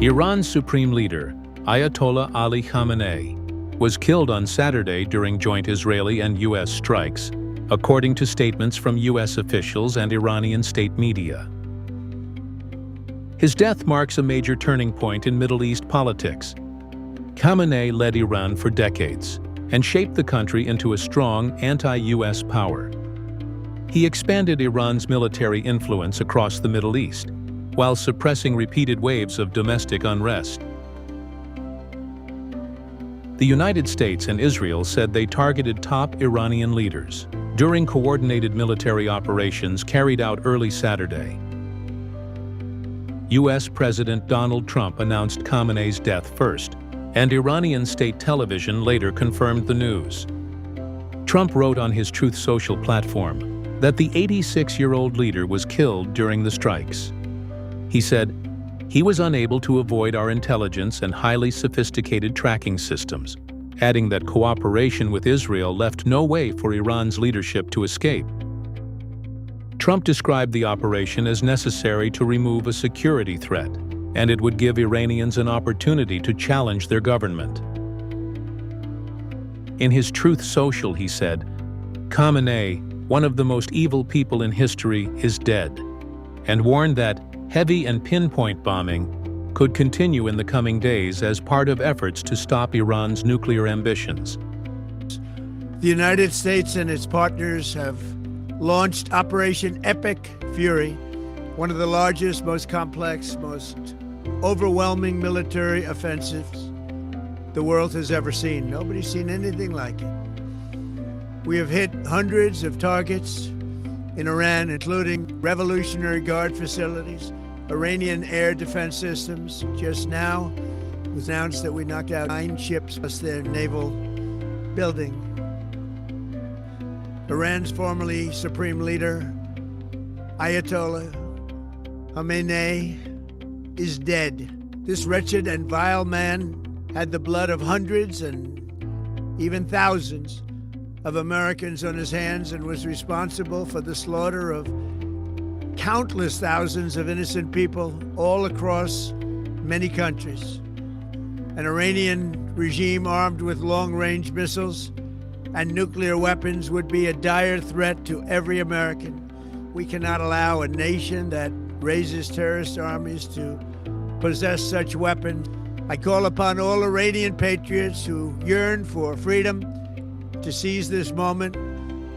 Iran's Supreme Leader, Ayatollah Ali Khamenei, was killed on Saturday during joint Israeli and U.S. strikes, according to statements from U.S. officials and Iranian state media. His death marks a major turning point in Middle East politics. Khamenei led Iran for decades and shaped the country into a strong anti-U.S. power. He expanded Iran's military influence across the Middle East, while suppressing repeated waves of domestic unrest. The United States and Israel said they targeted top Iranian leaders during coordinated military operations carried out early Saturday. U.S. President Donald Trump announced Khamenei's death first, and Iranian state television later confirmed the news. Trump wrote on his Truth Social platform that the 86-year-old leader was killed during the strikes. He said, "He was unable to avoid our intelligence and highly sophisticated tracking systems," adding that cooperation with Israel left no way for Iran's leadership to escape. Trump described the operation as necessary to remove a security threat, and it would give Iranians an opportunity to challenge their government. In his Truth Social, he said, "Khamenei, one of the most evil people in history, is dead," and warned that heavy and pinpoint bombing could continue in the coming days as part of efforts to stop Iran's nuclear ambitions. The United States and its partners have launched Operation Epic Fury, one of the largest, most complex, most overwhelming military offensives the world has ever seen. Nobody's seen anything like it. We have hit hundreds of targets in Iran, including Revolutionary Guard facilities, Iranian air defense systems. Just now, it was announced that we knocked out 9 ships plus their naval building. Iran's formerly Supreme Leader, Ayatollah Khamenei, is dead. This wretched and vile man had the blood of hundreds and even thousands of Americans on his hands and was responsible for the slaughter of countless thousands of innocent people all across many countries. An Iranian regime armed with long-range missiles and nuclear weapons would be a dire threat to every American. We cannot allow a nation that raises terrorist armies to possess such weapons. I call upon all Iranian patriots who yearn for freedom to seize this moment,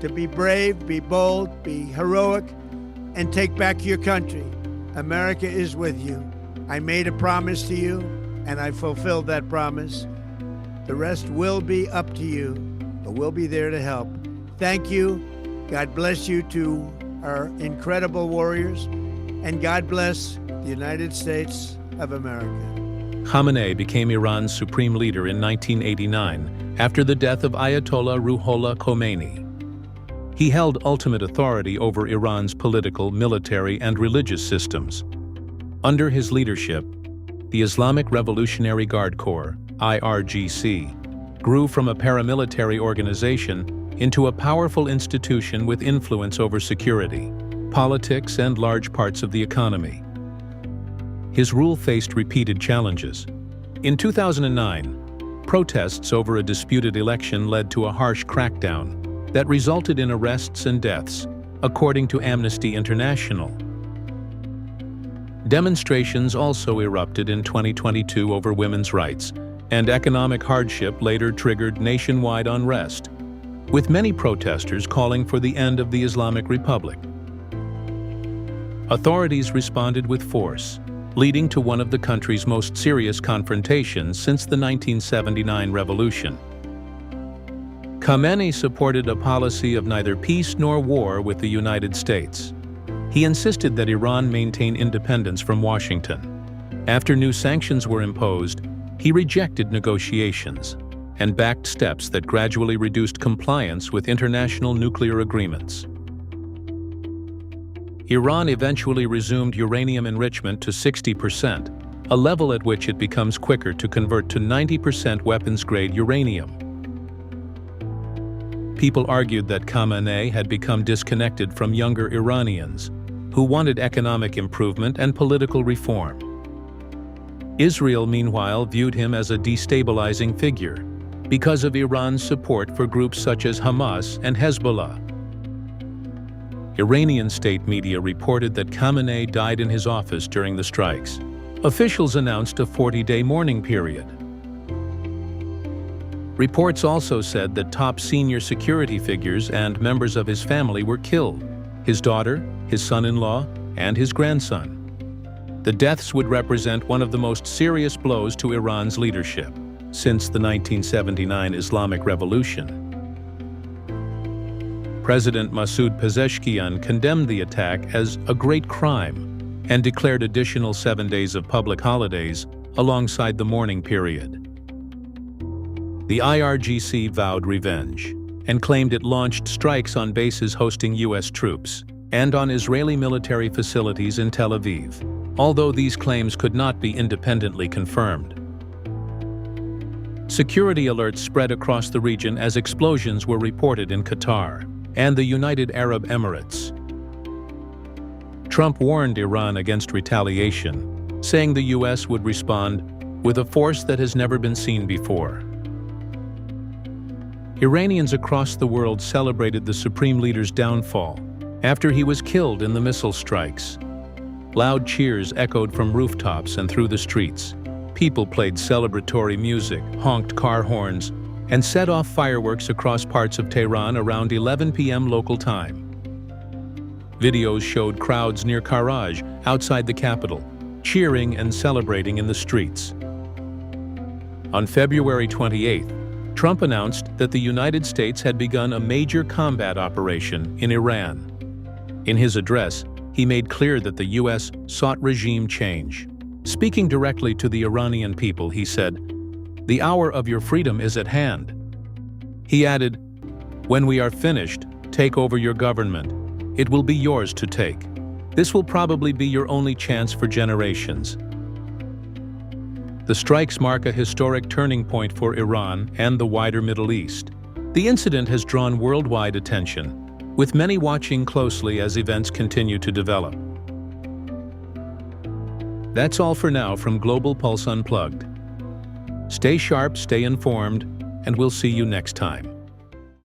to be brave, be bold, be heroic, and take back your country. America is with you. I made a promise to you, and I fulfilled that promise. The rest will be up to you, but we'll be there to help. Thank you. God bless you to our incredible warriors, and God bless the United States of America. Khamenei became Iran's supreme leader in 1989 after the death of Ayatollah Ruhollah Khomeini. He held ultimate authority over Iran's political, military, and religious systems. Under his leadership, the Islamic Revolutionary Guard Corps, IRGC, grew from a paramilitary organization into a powerful institution with influence over security, politics, and large parts of the economy. His rule faced repeated challenges. In 2009, protests over a disputed election led to a harsh crackdown that resulted in arrests and deaths, according to Amnesty International. Demonstrations also erupted in 2022 over women's rights, and economic hardship later triggered nationwide unrest, with many protesters calling for the end of the Islamic Republic. Authorities responded with force, leading to one of the country's most serious confrontations since the 1979 revolution. Khamenei supported a policy of neither peace nor war with the United States. He insisted that Iran maintain independence from Washington. After new sanctions were imposed, he rejected negotiations and backed steps that gradually reduced compliance with international nuclear agreements. Iran eventually resumed uranium enrichment to 60%, a level at which it becomes quicker to convert to 90% weapons-grade uranium. People argued that Khamenei had become disconnected from younger Iranians, who wanted economic improvement and political reform. Israel, meanwhile, viewed him as a destabilizing figure because of Iran's support for groups such as Hamas and Hezbollah. Iranian state media reported that Khamenei died in his office during the strikes. Officials announced a 40-day mourning period. Reports also said that top senior security figures and members of his family were killed: his daughter, his son-in-law, and his grandson. The deaths would represent one of the most serious blows to Iran's leadership since the 1979 Islamic Revolution. President Masoud Pezeshkian condemned the attack as a great crime and declared additional 7 days of public holidays alongside the mourning period. The IRGC vowed revenge and claimed it launched strikes on bases hosting U.S. troops and on Israeli military facilities in Tel Aviv, although these claims could not be independently confirmed. Security alerts spread across the region as explosions were reported in Qatar and the United Arab Emirates. Trump warned Iran against retaliation, saying the U.S. would respond with a force that has never been seen before. Iranians across the world celebrated the Supreme Leader's downfall after he was killed in the missile strikes. Loud cheers echoed from rooftops and through the streets. People played celebratory music, honked car horns, and set off fireworks across parts of Tehran around 11 p.m. local time. Videos showed crowds near Karaj, outside the capital, cheering and celebrating in the streets. On February 28th, Trump announced that the United States had begun a major combat operation in Iran. In his address, he made clear that the U.S. sought regime change. Speaking directly to the Iranian people, he said, "The hour of your freedom is at hand." He added, "When we are finished, take over your government. It will be yours to take. This will probably be your only chance for generations." The strikes mark a historic turning point for Iran and the wider Middle East. The incident has drawn worldwide attention, with many watching closely as events continue to develop. That's all for now from Global Pulse Unplugged. Stay sharp, stay informed, and we'll see you next time.